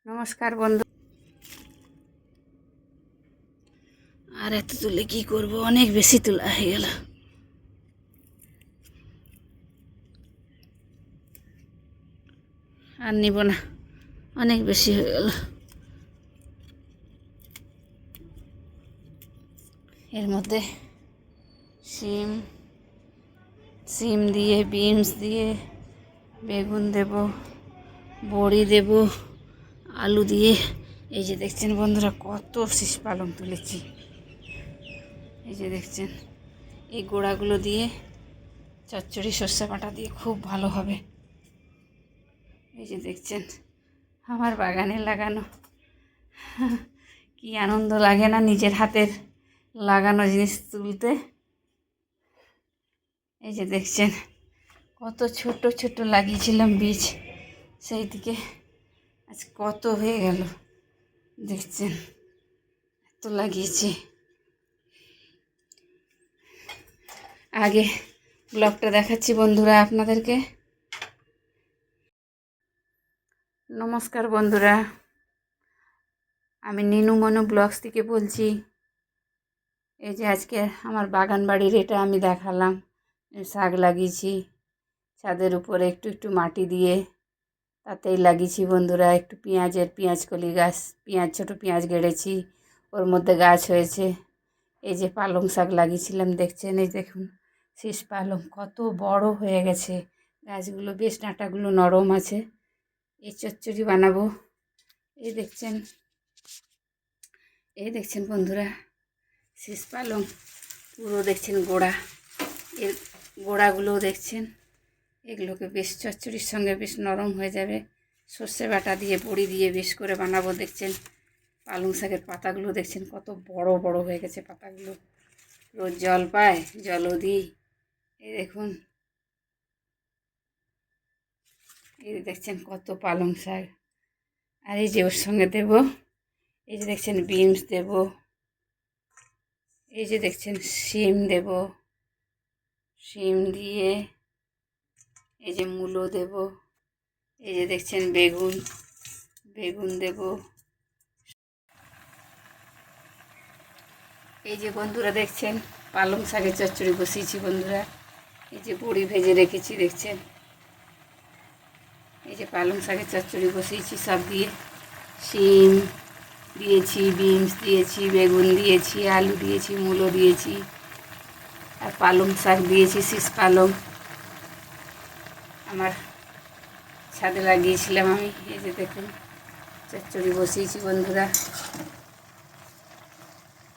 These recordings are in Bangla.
নমস্কার বন্ধু। আর এত তুলে কি করব, অনেক বেশি তোলা হয়ে গেল। আর নিব না, অনেক বেশি হয়ে গেল। এর মধ্যে সিম সিম দিয়ে, বিনস দিয়ে, বেগুন দেব, বড়ি দেব, আলু দিয়ে। এই যে দেখছেন বন্ধুরা, কত শীষ পালং তুলেছি। এই যে দেখছেন, এই গোড়াগুলো দিয়ে চচ্চড়ি সর্ষে বাটা দিয়ে খুব ভালো হবে। এই যে দেখছেন, আমার বাগানে লাগানো। কি আনন্দ লাগে না নিজের হাতের লাগানো জিনিস তুলতে। এই যে দেখছেন, কত ছোট ছোট লাগিয়েছিলাম বীজ, সেই দিকে আজ কত হয়ে গেল। দেখছেন, এত লাগিয়েছি। আগে ব্লগটা দেখাচ্ছি বন্ধুরা আপনাদেরকে। নমস্কার বন্ধুরা, আমি নিনু মনু ব্লগস থেকে বলছি। এই যে আজকে আমার বাগান বাড়ির এটা আমি দেখালাম। শাক লাগিয়েছি ছাদের উপরে, একটু একটু মাটি দিয়ে তাতেই লাগিয়েছি বন্ধুরা। একটু পেঁয়াজকলি গাছ, ছোট পেঁয়াজ গেড়েছি, ওর মধ্যে গাছ হয়েছে। এই যে পালং শাক লাগিয়েছিলাম, দেখছেন, এই দেখুন শীষ পালং কত বড় হয়ে গেছে। গাছগুলো বেশ, ডাঁটাগুলো নরম আছে। এই চচ্চড়ি বানাবো। এই দেখছেন বন্ধুরা, শীষ পালং পুরো দেখছেন এর গোড়াগুলোও দেখছেন। এগুলোকে বেশ চচ্চড়ির সঙ্গে বেশ নরম হয়ে যাবে। সর্ষে বাটা দিয়ে, বড়ি দিয়ে বেশ করে বানাবো। দেখছেন পালং শাকের পাতাগুলো দেখছেন কত বড় বড় হয়ে গেছে পাতাগুলো। রোজ জল পায়, জলও দিই। এই দেখুন, এই দেখছেন কত পালং শাক। আর এই যে ওর সঙ্গে দেব, এই যে দেখছেন বিনস দেব, এই যে দেখছেন শিম দেব, শিম দিয়ে এই যে মূলো দেব, এই যে দেখছেন বেগুন দেব। এই যে বন্ধুরা দেখছেন, পালং শাকের চচ্চড়ি বসিয়েছি বন্ধুরা। এই যে বড়ি ভেজে রেখেছি দেখছেন। এই যে পালং শাকের চচ্চড়ি বসিয়েছি সব দিয়ে। শিম দিয়েছি, বিনস দিয়েছি, বেগুন দিয়েছি, আলু দিয়েছি, মূলো দিয়েছি, আর পালং শাক দিয়েছি, শীষ পালং আমার ছাদে লাগিয়েছিলাম আমি। এই যে দেখুন চচ্চড়ি বসিয়েছি বন্ধুরা।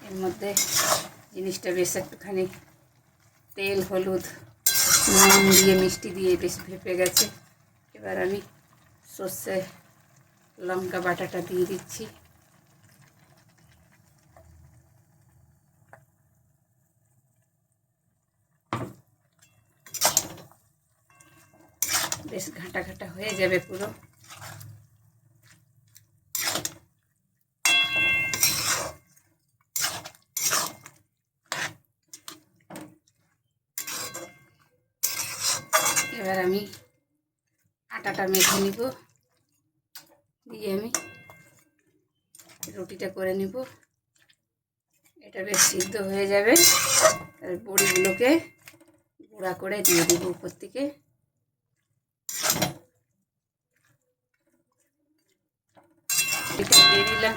এর মধ্যে জিনিসটা বেশ একটুখানি তেল, হলুদ, নুন দিয়ে, মিষ্টি দিয়ে বেশ ভেপে গেছে। এবার আমি সর্ষে লঙ্কা বাটাটা দিয়ে দিচ্ছি। বেশ ঘাঁটা ঘাঁটা হয়ে যাবে পুরো। এবার আমি আটাটা মেখে নিব, দিয়ে আমি রুটিটা করে নিব। এটা বেশ সিদ্ধ হয়ে যাবে। আর বড়িগুলোকে গুঁড়া করে দিয়ে দিব উপর থেকে। এটা দিয়ে দিলাম।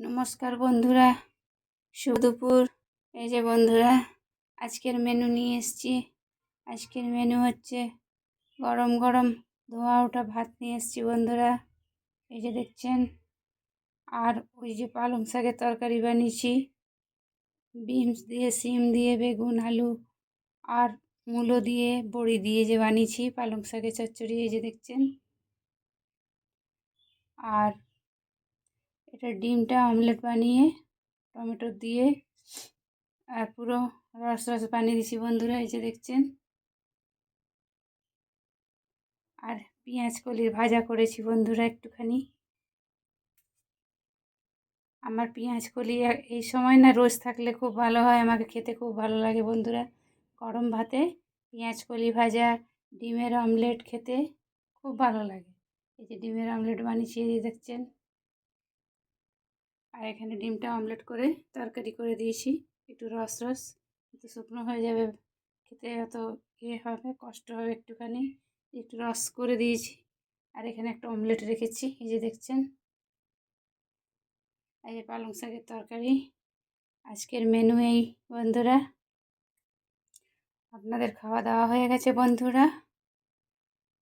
নমস্কার বন্ধুরা, শুভ দুপুর। এই যে বন্ধুরা, আজকের মেনু নিয়ে এসেছি। আজকের মেনু হচ্ছে গরম গরম ধোয়া ওঠা ভাত নিয়ে এসেছি বন্ধুরা। এই যে দেখছেন, আর ওই যে পালং শাকের তরকারি বানিয়েছি, বিনস দিয়ে, সিম দিয়ে, বেগুন, আলু আর মূলো দিয়ে, বড়ি দিয়ে যে বানিয়েছি পালং শাকের চচ্চড়ি, এই যে দেখছেন। আর এটা ডিমটা অমলেট বানিয়ে টমেটো দিয়ে আর পুরো রস রস বানিয়ে দিয়েছি বন্ধুরা, এই যে দেখছেন। আর পেঁয়াজ কলির ভাজা করেছি বন্ধুরা একটুখানি। আমার পেঁয়াজ কলি এই সময় না রোজ থাকলে খুব ভালো হয়, আমাকে খেতে খুব ভালো লাগে বন্ধুরা। গরম ভাতে পেঁয়াজ কলি ভাজা, ডিমের অমলেট খেতে খুব ভালো লাগে। এই যে ডিমের অমলেট বানিয়েছি, এই যে দেখছেন। আর এখানে ডিমটা অমলেট করে তরকারি করে দিয়েছি, একটু রস রস, একটু শুকনো হয়ে যাবে, খেতে অত হবে, কষ্ট হবে একটুখানি, একটু রস করে দিয়েছি। আর এখানে একটা অমলেট রেখেছি, এই যে দেখছেন। এই যে পালং শাকের তরকারি। আজকের মেনু এই বন্ধুরা। আপনাদের খাওয়া দাওয়া হয়ে গেছে বন্ধুরা?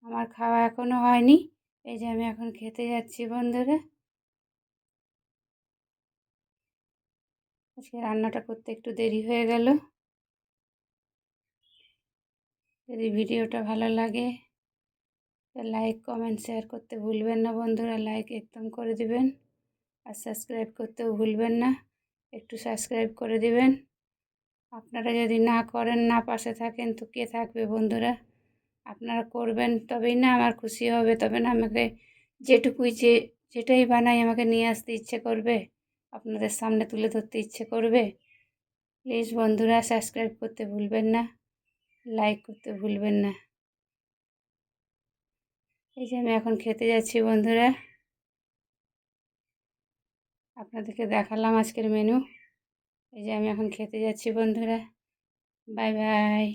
আমার খাওয়া এখনও হয়নি। এই যে আমি এখন খেতে যাচ্ছি বন্ধুরা। আজকে রান্নাটা করতে একটু দেরি হয়ে গেল। যদি ভিডিওটা ভালো লাগে তো লাইক, কমেন্ট, শেয়ার করতে ভুলবেন না বন্ধুরা। লাইক একদম করে দিবেন, আর সাবস্ক্রাইব করতেও ভুলবেন না, একটু সাবস্ক্রাইব করে দিবেন। আপনারা যদি না করেন, না পাশে থাকেন, তো কে থাকবে বন্ধুরা? আপনারা করবেন তবেই না আমার খুশি হবে, তবে না আমাকে যেটাই বানাই আমাকে নিয়ে আসতে ইচ্ছে করবে, আপনাদের সামনে তুলে ধরতে ইচ্ছে করবে। প্লিজ বন্ধুরা, সাবস্ক্রাইব করতে ভুলবেন না, লাইক করতে ভুলবেন না। এই যে আমি এখন খেতে যাচ্ছি বন্ধুরা, আপনাদেরকে দেখালাম আজকের মেনু। এই যে আমি এখন খেতে যাচ্ছি বন্ধুরা। Bye bye.